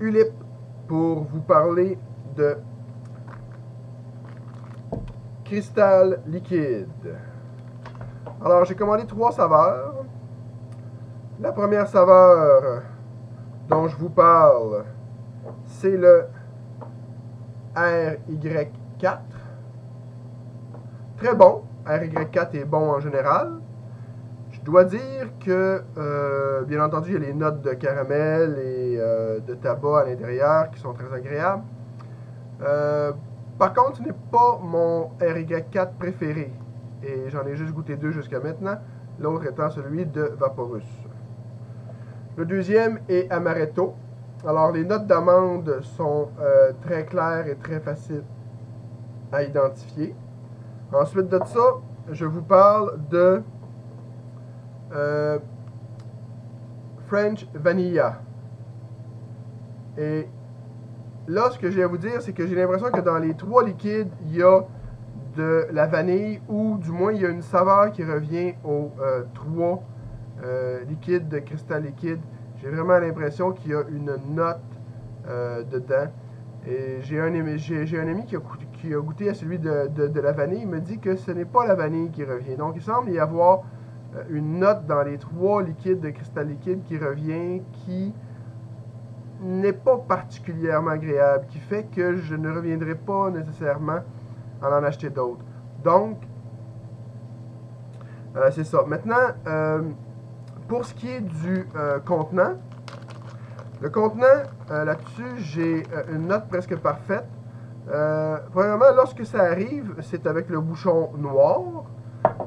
Ulip pour vous parler de cristal liquide. Alors, j'ai commandé 3 saveurs. La première saveur dont je vous parle, c'est le RY4. Très bon. RY4 est bon en général. Je dois dire que, bien entendu, il y a les notes de caramel et de tabac à l'intérieur qui sont très agréables. Par contre, ce n'est pas mon RY4 préféré. Et j'en ai juste goûté 2 jusqu'à maintenant. L'autre étant celui de Vaporus. Le deuxième est Amaretto. Alors, les notes d'amande sont très claires et très faciles à identifier. Ensuite de ça, je vous parle de French Vanilla. Et là, ce que j'ai à vous dire, c'est que j'ai l'impression que dans les 3 liquides, il y a de la vanille, ou du moins il y a une saveur qui revient aux 3 liquides de cristal liquide. J'ai vraiment l'impression qu'il y a une note dedans. Et j'ai un ami qui a goûté à celui de la vanille. Il me dit que ce n'est pas la vanille qui revient. Donc il semble y avoir une note dans les 3 liquides de cristal liquide qui revient, qui n'est pas particulièrement agréable, qui fait que je ne reviendrai pas nécessairement à en acheter d'autres. Donc, c'est ça. Maintenant, pour ce qui est du contenant, le contenant, là-dessus, j'ai une note presque parfaite. Premièrement, lorsque ça arrive, c'est avec le bouchon noir.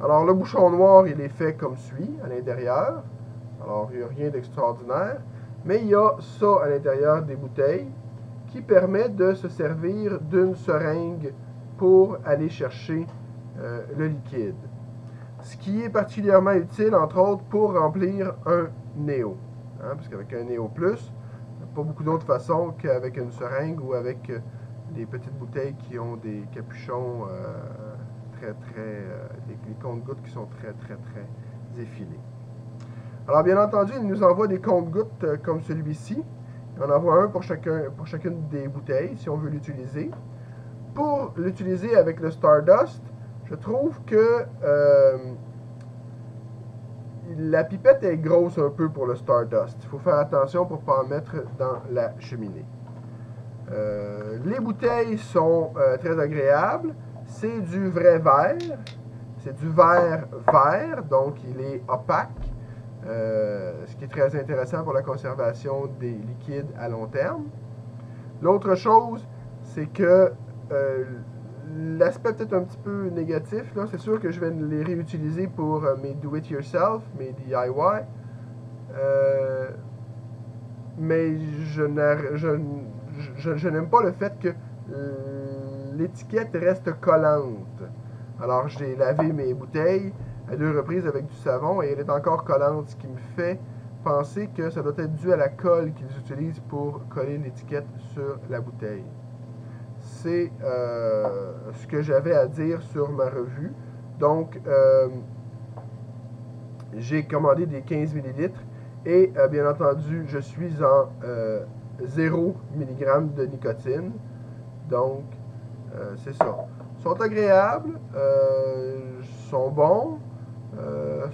Alors, le bouchon noir, il est fait comme suit, à l'intérieur. Alors, il n'y a rien d'extraordinaire. Mais il y a ça à l'intérieur des bouteilles qui permet de se servir d'une seringue pour aller chercher le liquide. Ce qui est particulièrement utile, entre autres, pour remplir un Néo. Parce qu'avec un Néo Plus, pas beaucoup d'autres façons qu'avec une seringue ou avec des petites bouteilles qui ont des capuchons les comptes-gouttes qui sont très effilés. Alors, bien entendu, il nous envoie des comptes-gouttes comme celui-ci. Il en envoie un pour chacune des bouteilles, si on veut l'utiliser. Pour l'utiliser avec le Stardust, je trouve que la pipette est grosse un peu pour le Stardust. Il faut faire attention pour ne pas en mettre dans la cheminée. Les bouteilles sont très agréables. C'est du vrai verre. C'est du verre vert, donc il est opaque. Ce qui est très intéressant pour la conservation des liquides à long terme. L'autre chose, c'est que l'aspect peut-être un petit peu négatif, c'est sûr que je vais les réutiliser pour mes do-it-yourself, mes DIY. Mais je n'aime pas le fait que l'étiquette reste collante. Alors, j'ai lavé mes bouteilles à 2 reprises avec du savon et elle est encore collante, ce qui me fait penser que ça doit être dû à la colle qu'ils utilisent pour coller l'étiquette sur la bouteille. C'est ce que j'avais à dire sur ma revue. Donc, j'ai commandé des 15 ml et bien entendu, je suis en 0 mg de nicotine. Donc, c'est ça. Ils sont agréables, sont bons,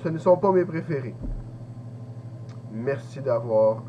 ce ne sont pas mes préférés. Merci d'avoir